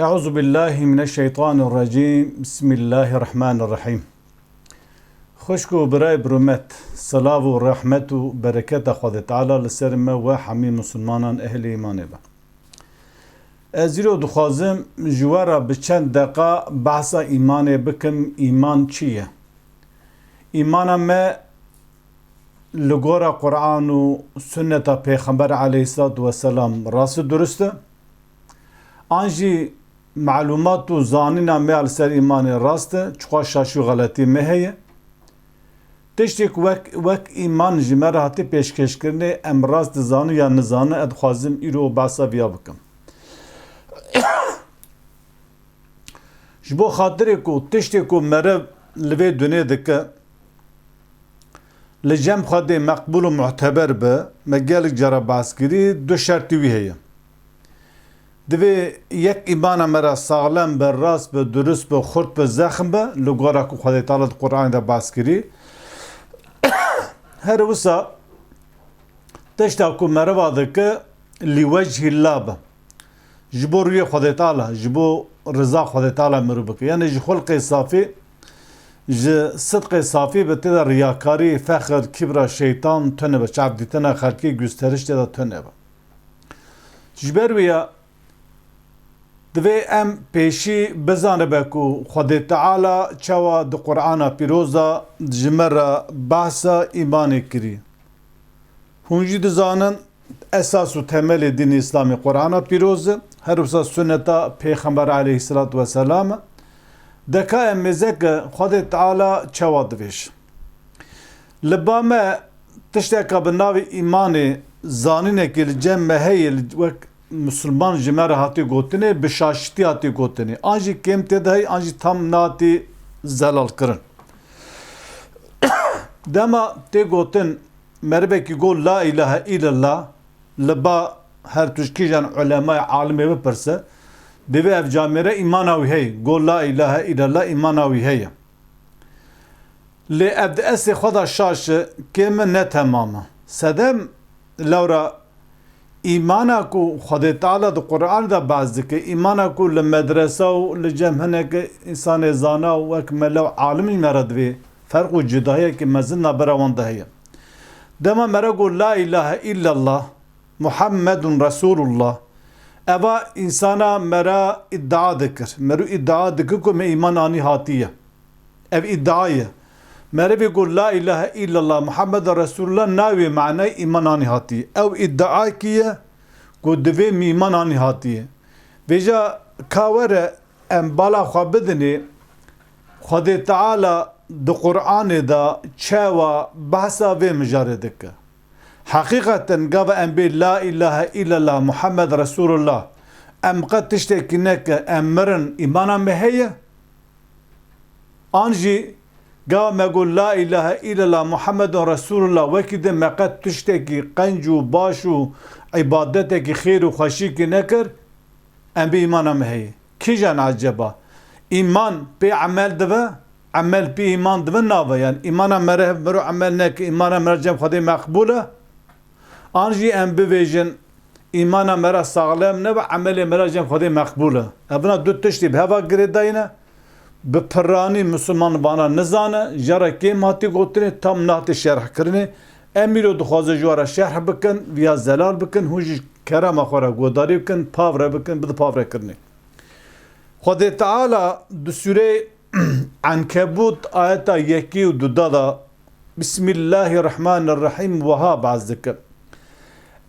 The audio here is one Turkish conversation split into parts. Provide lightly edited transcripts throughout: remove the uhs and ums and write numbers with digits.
Euzu billahi mineşşeytanirracim. Bismillahirrahmanirrahim. Xoşku birey birûmet, salav û rahmet û bereketa Xwedê Teala li ser me ve hemî Müslümanan ehli îmanê be. Ez îro dixwazim ji we re bi çend deqa behsa îmanê bikim. Îman çi ye? Îmana me li gora Qur'an û sünneta Pêxember aleyhissalatu vesselam rast û durist e? An jî معلومات و زانینا me li ser îmanê rast e, çiqa şaş û xeletî me heye. Tiştek wek îman ji me re hatî pêşkêşkirinê em rast dizanin ya nizanin, ez dixwazim îro behsa vêya bikim. Ji bo xatirê ku tiştê ku meriv li vê dunê dike li cem Xwedê meqbûl û muhteber be, me gelek cara behs kirî, du şertî wî heye. Divê yek îmana me re saxlem be, rast be, durist be, xurt be, zexm be, li gora ku Xwedê Teala di Qur'anê de behs kirî. Her wisa tişta ku meriva dike li wecihillah be, ji bo rûyê Xwedê Teala, ji bo rıza Xwedê Teala mirov bike. Yani ji xulqê safî, ji sidqê safî bi tê de riyakarî, fexr, kibra, şeytan tune be, çavdîtina xelkî, gösteriş tê de tune be. Ji ber wê ya divê em pêşî bizanibe ku Xwedê Teala çawa di Qur'ana pîroz da ji me re behsa îmanê kirî. Hûn jî dizanin esas û temelê dînê İslamê Qur'ana pîroz e, her wisa sünneta Pêxember aleyhissalatu vesselam e. Deka em mêzeke Xwedê Teala çawa divêj. Li ba me tişteka bi navê îmanê zanînekê li cem me heye, wek Müslüman ji me re hatî gotinê, bi şaşitî hatî gotinê. An jî kêm tê de heye, an jî tam nehatî zelal kirin. Dema tê gotin merivekî got la ilahe illallah, li ba her tuşkîjan ulemayê alimê bipirse, divê ev camê re îmana wî heye. Got la ilahe illallah, îmana wî heye. Lê ev di esê xwe da şaş e, kêm min ne temam e. Sedem lewra îmana ku Xwedê Teala di Qur'anê de behs dike, îmana ku li medresa û li cem hinekî însanê zana û wek melew alim jî me re divê ferq û cudayekî mezin navbera wan de heye. Dema me re got la ilahe illallah Muhammedun Resulullah, eva insana me re iddia dikir. Me rû iddia dikir ku me îman anî hatiye. Ev iddia ye. Merevê got la ilahe illallah Muhammedun Resulullah navê manayê îman anî hatiye. Ew iddiakî ye ku divê me îman anî hatiye. Vêja ka were em bala xwe bidinê Xwedê Teala di Qur'anê da çawa behsa vê mijarê dike. Heqîqeten gava em bê la ilahe illallah Muhammed Resulullah em qet tiştekî neke, em mirin îmana me heye? An jî gava me got la ilahe illallah Muhammedun Resulullah wekî de me qet tiştekî qenc û baş û ibadetekî xêr û xweşîkî nekir, em bê îmana me heye. Kîjan aceba? İman pê emel dibe, emel pê îman dibe nave. Yani îmana me re mirov emel neke, îmana me re cem Xwedê meqbûl e. An jî em bibêjin îmana me re saxlem ne be, emelê me re cem Xwedê meqbûl e. Evina du tiştî bi heva girêdayîne, bi piranî Müslüman vana nizane, jara kêm hatî gotinê, tam nehatî şerh kirinê. Em îro dixwazin ji we re şerh bikin, viya zelal bikin, hûn jî kerema xwe re guhdarî bikin, pavre bikin, bide pavrekirinê. Xwedê Teala di sûreyê Ankebût ayeta yekî û duda da Bismillahirrahmanirrahim wiha behs dike.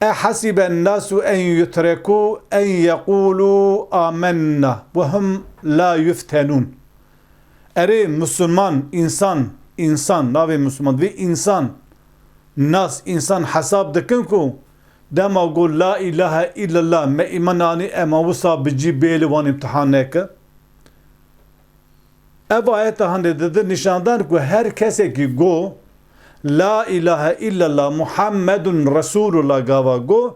Ehasibe ennâsu en yutrekû en yeqûlû âmennâ ve hum la yuftenûn. Erê Müslüman, insan, navê Müslüman ve insan, nas, insan hesab dikin ku dema got la ilahe illallah me îman anî ema wisa bi cî bêlê wan imtihan neke. Ev ayeta hanê dide nîşandar ku her kesekî got la ilahe illallah Muhammedun Resulullah gava got,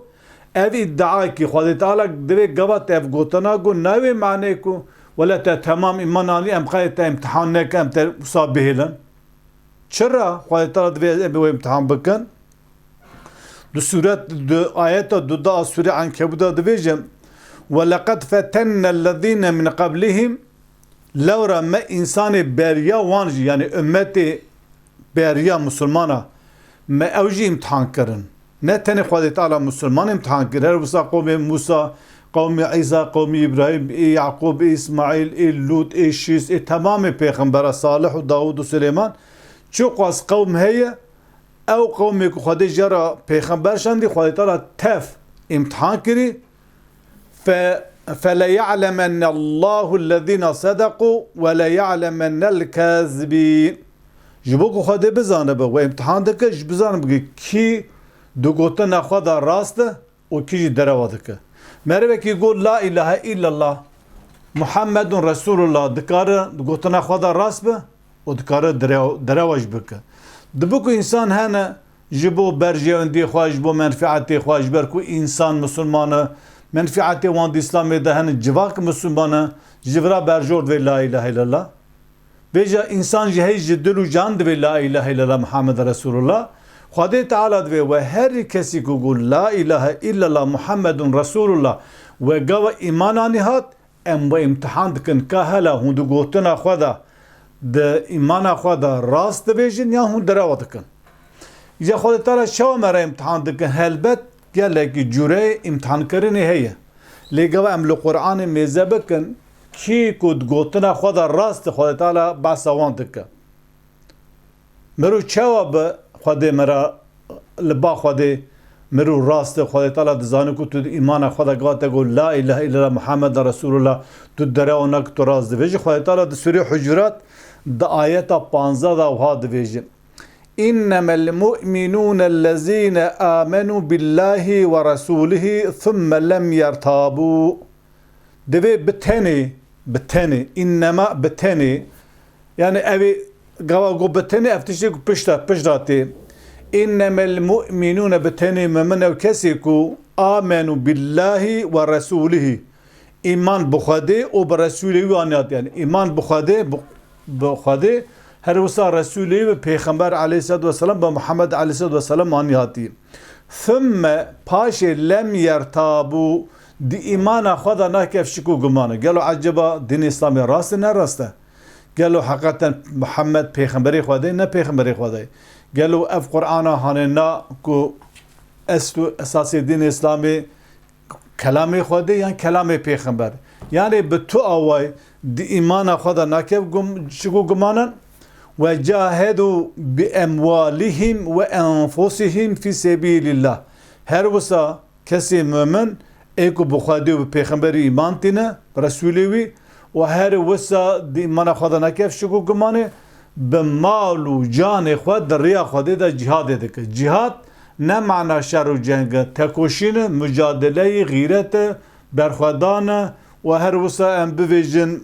ev iddia ki Xwedê Teala divê gava te ev gotina got navê manê ku wele te temam îman anî em xwe te imtihan neke, em te wisa bihêlin. Çira Xwedê Teala divê em wê imtihan bikin? Di suret di ayeta duda Sûre Ankebût'a dibêjim وَلَقَدْ فَتَنَّ الَّذ۪ينَ مِنْ قَبْلِهِمْ Levra me insanı beriya vancı yani ümmeti beriya Müslümana me evci imtihan kırın. Ne tane Khudai Teala Müslüman imtihan kırın. Her vısa kavmi Musa, kavmi İsa, kavmi İbrahim, Yakub, İsmail, Lut, Şis, tamamı peygamber Salih, Davud, Süleyman. Çok az kavm heye ev kavmi ki Khudai jara peygamber şandi Khudai Teala tef imtihan kırı. فَلَيَعْلَمَنَّ اللّٰهُ الَّذ۪ينَ صَدَقُوا وَلَيَعْلَمَنَّ الْكَاذِب۪ينَ Jiboko Khudai bizane be ve imtihan dike jibizane be ki dugote nakhada rast o ki dereva dike. Merve ki go la ilahe illallah Muhammedun Resulullah dikare dugote nakhada rast be o dikare dereva jibike. Diboko insan hene jibo berje endi khwa jibo menfaati khwa jiber ku insan Müslümanı menfaati wand İslam'da hani civak Müslümanı jivra berjord ve la ilahe illallah. Veja insan jehej dilu can ve la ilahe illallah Muhammed Resulullah. Khudai Teala ve her kesi ku la ilahe illallah Muhammedun Resulullah ve gava iman nihat em ve imtihan dikin kahala hundu gotuna Khuda de imana Khuda rast vejin ya hun deravat dikin. Ya Khudai Teala şav mera imtihan dikin helbet gelek cüre imtihan kırını heye. Legava emli Kur'an-ı mezebekin ki kud gotuna Khuda rast Khudai Teala basavan dikin. Meru çava Khudai mera لبا خودی مرو راست خودی تعالی دزانی کو تو ایمان خدا گاته گو لا اله الا الله محمد رسول الله تو دره اونک تو راز دیویج خودی تعالی د سوره حجرات د آیت 15 دا وها دیویج انما المؤمنون الذين امنوا بالله ورسوله ثم لم يرتابوا دیوی بتنی انما بتنی yani evi gava go bتنی افتشی کو پشتاتی إنما المؤمنون بتني من وكسيكو آمنوا بالله ورسوله إيمان بخدي وبرسوله وانيات يعني إيمان بخدي هر وصار رسوله وبيغمبر عليه الصلاة والسلام بمحمد عليه الصلاة والسلام وانياتي ثم باش لم يرتابوا دي إيمان خدا ناكف شكو قمانا قالوا عجبا دين إسلامي راسته نراسته قالوا حقيقة محمد بيغمبري خدي نا بيغمبري خدي قالوا اف قرآن هاننا کو اساسی دین اسلامی کلام خودی یعنی کلام پیغمبر یعنی به تو آوای دی ایمان خدا نکف شگو گمانن و جاهدوا باموالهم و انفسهم فی سبیل الله هر وسا کسی مؤمن ایکو بخودی و پیغمبری ایمان تینه رسولی و هر وسا دی ایمان خدا نکف شگو گمانه به مال و جان خود در ریا خود دا جهاد دکه جهاد نه معنی شر و جنگ تکوشین مجادله غیرت برخودان و هر وسا ام بویژن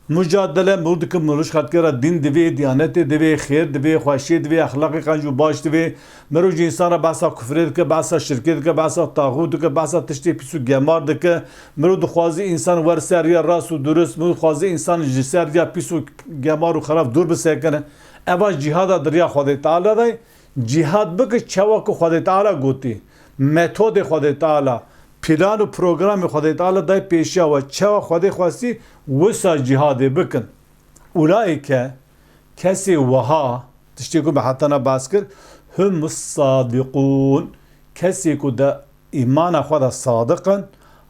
مجادله بود که ملوش خط کرد دین دوی دیانت دوی خیر دوی خوشی دوی اخلاقی قنجو باش دوی مروج انسان باسا کفر که باسا شرکت که باسا طاغوت که باسا تشتی پیسو گمار که مرو دخوازی انسان ورسر یا راس و درست مرو خوازی انسان جسر یا پیسو گمار و خراب دور بسکنه اول جهاد دریا خدای تعالی دی جهاد بک چوا کو خدای تعالی گوتی متد خدای تعالی پلان و پروگرام خدای تعالی دای پیشیا و چه خدای خواستی وسا جهاد بکن اولایی که کسی وها تشتی کو به حتنا باس کر هم الصادقون کسی کو دا ایمان خدا صادقن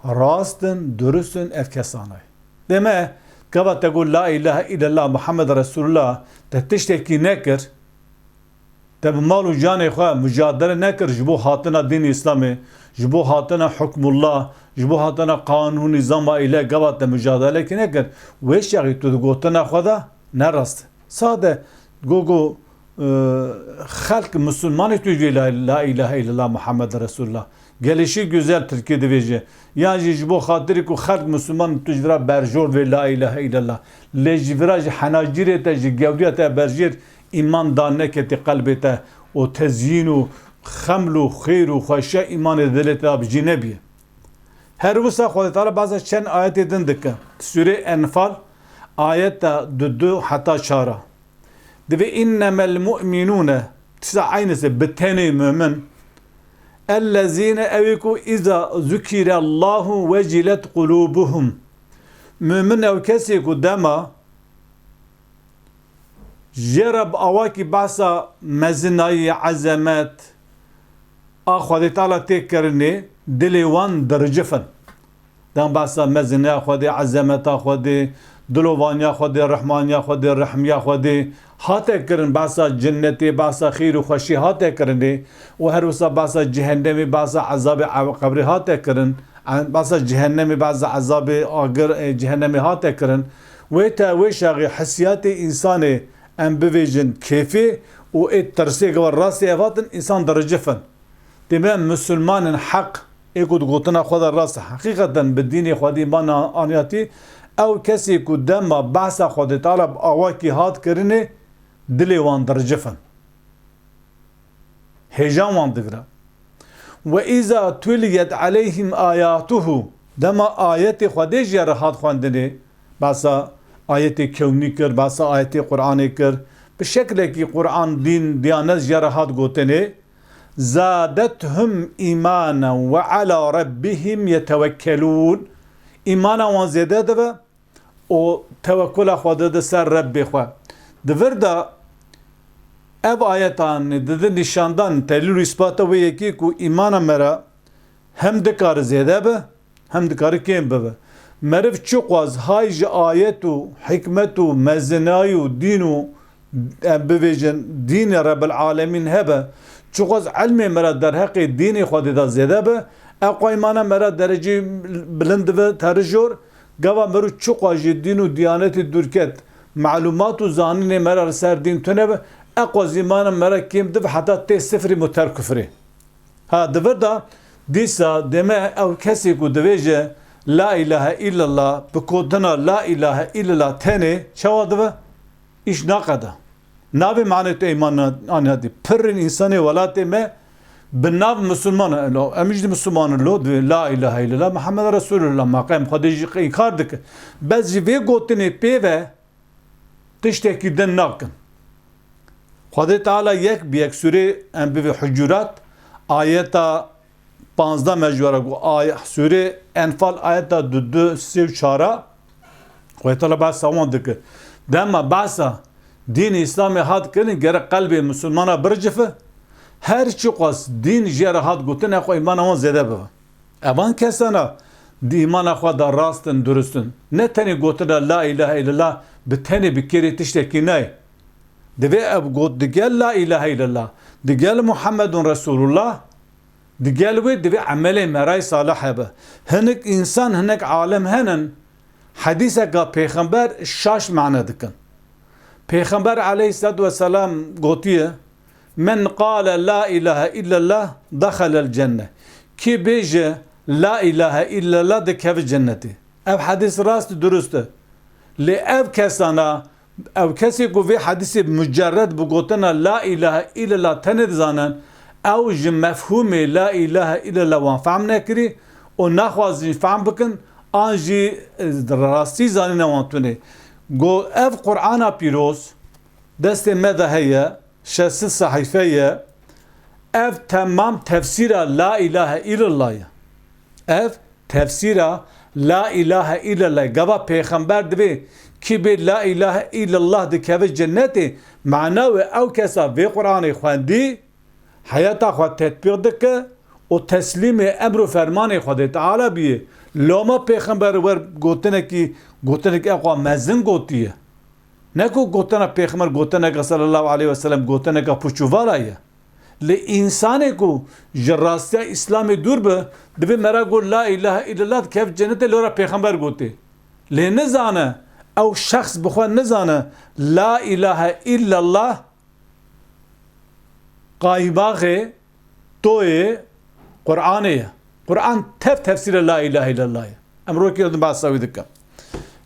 راستن درستن افکسانه دمه کبا تقول لا اله الا الله محمد رسول الله تشتکی نکر تب مال و جان خواه مجادله نکر جبو حاطنا دین اسلامی جبو حاطنا حکم الله جبو حاطنا قانون نظام ایله قبات مجادله کی نکر ویش یاقی تو گوتنا خدا نرست ساده گو خلق مسلمانی توی لا اله الا الله محمد رسول الله gelişi güzel Türkiye'de veje. Yani bu hatırı ku halk Müslüman tujra berjor ve la ilahe illallah. Lejviraj hanajirete gevdiyete berjir iman daneketi kalbete o tezyinu xamlu khairu khasha iman edilete ab cinebi. Her vsa Khudai Teala bazı çen ayet edin dikkat. Sure Enfal ayet 2 hatta 4. Ve innemel mu'minune tisa aynısı betene mümin اَلَّذ۪ينَ اَوِكُوا اِذَا ذُكِرَ اللّٰهُ وَجِلَتْ قُلُوبُهُم Mümin ev kesi ku dema Jerab avaki bahsa mezinayı azamet Xwedê Teala tê kirinê dilê wan dircifin. Dem behsa mezinaya Xwedê, ezemeta Xwedê, dilovaniya Xwedê, rehmaniya Xwedê, rehmiya Xwedê hate kirin. Behsa cennetê, behsa xêr û xweşî hate kirinê û her wisa behsa cehennemê, behsa ezabê qebrê hate kirin. Behsa cehennemê, behsa ezabê agir cehennemê hate kirin. Wê te wê şaxî hissiyatê însanê em bivêjin kêfê û ê tirsê wa rastê ev hatin însan dircifin. Demek Müslümanın hak eko gotina Xweda rast hakikaten bi dînê Xwedî iman aniyatî ew kesê ku dema behsa Xwedê Teala awakî hat kirinê dilê wan dircifin. Hêjan wan digre. Ve îza tuliyet aleyhim ayatuhu dema ayetê Xwedê jî rahat xwendinê behsa ayetê kewnî kir, behsa ayetê Qur'anê kir. Bi şeklekî Qur'an dîn diyanet jî rahat gotinê زادتهم إيمانا وعلى ربهم يتوكلون إيمانا وان زيادة دبا و توكل خواده ده سر رب خواه دور دا ev ayetan dedi nişandan telil ispatı ve yeki ku imana mera hem dikar zede be hem dikar kim be merif çok az hayj ayetu hikmetu mezenayu dinu bevejin din Rabbil alemin hebe çok az ilmi mera der hakkı dini Xwedê da zede be eqaymana mera derece bilind ve terjor gava meru çok az din u diyaneti durket malumat u zanine mera ser din tune be اقوى زمان مرا كيم دف حتى تي سفري متر كفري ها دفردا ديسا دما او كسي كو دفيجه لا اله الا الله بكودنا لا اله الا الله تاني شوا دفا ايش ناقدا نابي معنى ايمان ان هذه برن انساني ولاتي ما بالناب مسلمان لو امجد مسلمان لو لا اله الا الله محمد رسول الله مقام خديج انكاردك بس في قوتني بيفه تشتكي دن ناقن Xwedê Teala yek bi yek sûrê em bivê Hucurat ayeta 15 mecbara gu sûrê Enfal ayeta 2 3 4 Xwedê Teala behsa wan dike dema behsa dîn-i İslamê hat kirin gerek qalbê Müslümana bircife her çi qas dîn jê re hat gotin xwe îmana wan zêde bibe evan kesana di îmana xwe da rastin duristin ne tenê gotina la ilahe illallah bi tenê bi kêrê tiştekî nayê Deve ev got digel la ilahe illallah digel Muhammedun Resulullah digel ve deve amele meray salih hebe hinek insan hinek alem henen hadise ka peygamber şaş mana dikin peygamber aleyhissalatu vesselam gotiye men qala la ilahe illallah dakhalel cennet ki beje la ilahe illallah dikev cenneti ev hadis rast dürüstü li ev kesana ev kesi ku ve hadisi mücerred bu gotena la ilahe illallah tened zanen ev ji mefhumi la ilahe illallah wan fahm nekiri o naxwazin fahm bikin an jî rastî zanîne wan tune go ev Qur'ana pîroz destê me de heye 60 sahîfeye ev temam tefsîra la ilahe illallah ev tefsîra la ilahe illallah gava peygamber dibe ki be la ilahe illallah dikeve cenneti mana ve ev kesa ve Kur'an'ı xwendi hayata xwe tetbiq dike o teslîmê emr û fermanê Xwedê Teala biye loma peygamber wer gotinekî eqwa mezin gotiye ne ku gotina peygamber gotineka sallallahu aleyhi ve sellem gotineka puçûvala ye li insanê ku ji rastiya İslamê dûr be dibe mera got la ilahe illallah dikev cennetê lora peygamber gotiye lê nizane ew şexs bixwe nizane la ilahe illallah qaybaxê toyê Qur'anê ye Qur'an tev tefsîre la ilahe illallah ye em rokê din behsa wî dikim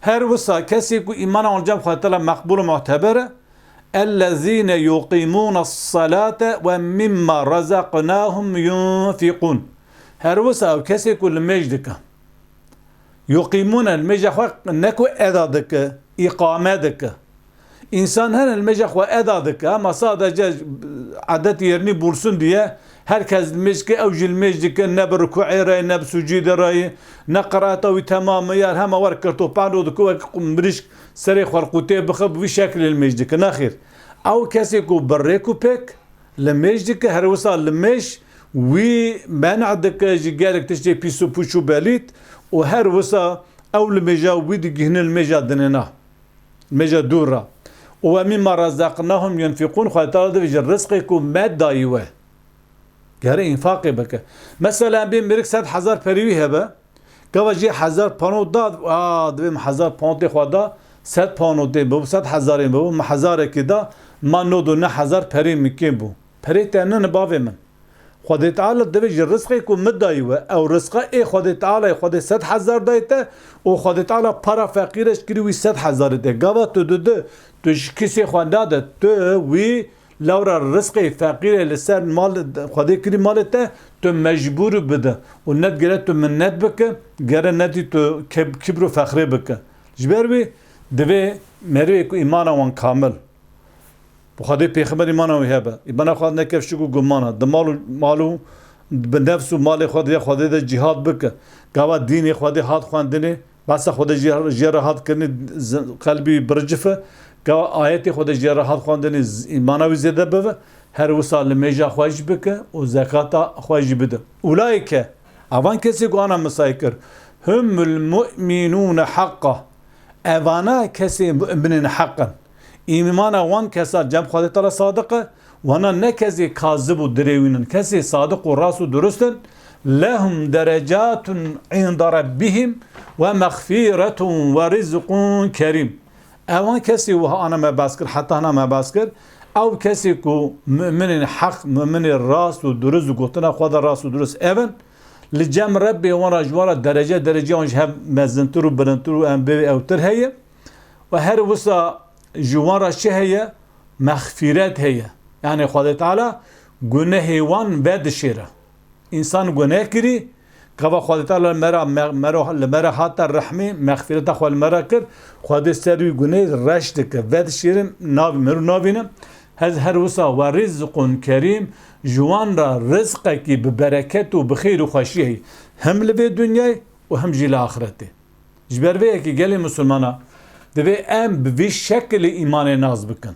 her wisa kesê ku îmana wan cem Xwedê Teala meqbûl û muhteber e ellezîne yuqîmûne s-salâte ve mimma razaqnâhum yunfikûn her wisa ew kesê ku li mêj dike يقيمون المجا خو نكو ادادك اقامتك انسان هن المجا خو ادادك ama sadece adet yerini bulsun diye herkes meşke evcil mecdike ne bir rükû'i rayı ne bir sucide rayı ne qiraata tamamı yer hema var kerto pano ku mriş seri xalqute bixab bi şekil mecdike naxir او kesi ku berre ku pek le mecdike her wasa le meş وی منع دکه جگرک تشتی پیسو پوچو بلیت و هر وسا اول مجا وید گهن المجا دننا مجا دورا و مما رزقناهم ينفقون خاطر ده وجه رزقكم ماده ايوه گره انفاق بکه مثلا بیم مرک 100,000 پریوی هبه گواجی 1000 پانو داد دویم 1000 پانو خدا 100 پانو ده بو 100,000 بو ما 1000 کدا ما نو دو نه 1000 پری میکیم بو پری تنن باوی من خدا تعالی دوی رزقی کو مدایو او رزقه ای خدا تعالی خدا 100,000 دایته او خدا تعالی para فقیرش کری وی 100,000 ده گاوا تو دو تو کسی خدا ده تو وی لورا رزقی فقیر لسر مال خدا کری مالته تو مجبور بده و ند گره تو منت بکه گره ندی تو کبر و فخره بکه جبر وی دوی مروی کو ایمان وان کامل بخاطر پیغمبر ایمان او هبه ایمان خود نکف شو گمانه د مالو به نفس و مال خود یا خود د جهاد بک گاوا دین خود هات خواندنه بس خود جراحت کنی قلبی برجفه گاوا آیت خود جراحت خواندنه ایمان او زده به هر وصال میجا خواج بک و زکات خواج بده اولایک اوان کسی گوانا مسایکر هم المؤمنون حقا اوانا کسی مؤمنین حقا ایمان وان کسا جم خدا تعالی صادقه وانا نه کسی کاذب و دروینن کسی صادق و راست و درستن لهم درجات عند ربهم و مغفرة و رزق کریم اوان کسی و انا مباس کر حتی انا مباس کر او کسی کو مؤمن حق مؤمن راست و درست گفتن خدا راست و درست اون لجم ربي وانا جوارا درجه اونج هم مزنتر و بلندتر و ام بي اوتر هي و هر وسا جوارا چه هي مغفرت هي يعني خدا تعالى گناه وان بدشيره انسان گناه کری که خدا تعالی مرا حتی رحمه مغفرت خود مرا کرد خدا سری گناه رشد که بدشيره ناو مرو ناوینم هر وسا و رزق کریم جوان را رزق کی ببرکت و بخیر و خوشی هم لبه دنیای و هم جیل آخرته جبر وی کی گلی مسلمانا دوی ام بوی شکل ایمان ناز بکن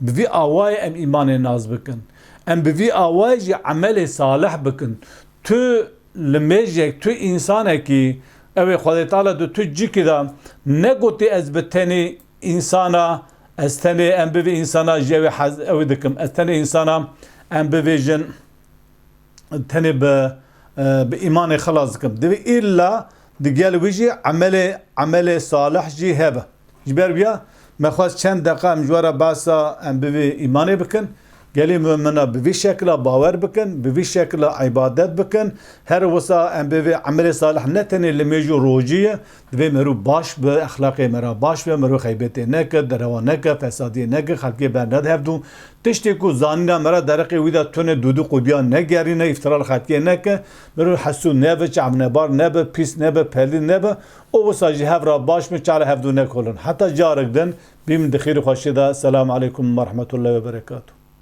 بوی آوای ام ایمان ناز بکن ام بوی آوای جی عمل صالح بکن تو لمیجک تو انسانه کی اوی خدا تعالی دو تو جی کدا نگوتی از بتنی انسانا استنی ام بوی انسانا جوی حز اوی دکم استنی انسانا ام بوی جن تنی به ایمان خلاص کم دوی ایلا دیگر ویجی عمل صالح جی هبه جبر بیا مخواست چند دقیقه مجوره باسا ام بوی ایمانی بکن گلی مؤمنا بوی شکل باور بکن بوی شکل عبادت بکن هر وسا ام بوی عمل صالح نتنی لمیجو روجیه دوی مرو باش به اخلاقی مرا باش به مرو خیبتی نکه دروا نکه فسادی نکه خلقی برند هفدو تشتی کو زانینا مرا درقی ویدا تونه دودو قودیا نگری نه افترال خطیه نکه مرو حسو نبه چعبنه بار نبه پیس نبه پلی نبه او وسا جهب را باش می چاره هفدو نکولن حتی جارک دن بیم دخیر خوشی دا. السلام علیکم و رحمت الله و برکاته.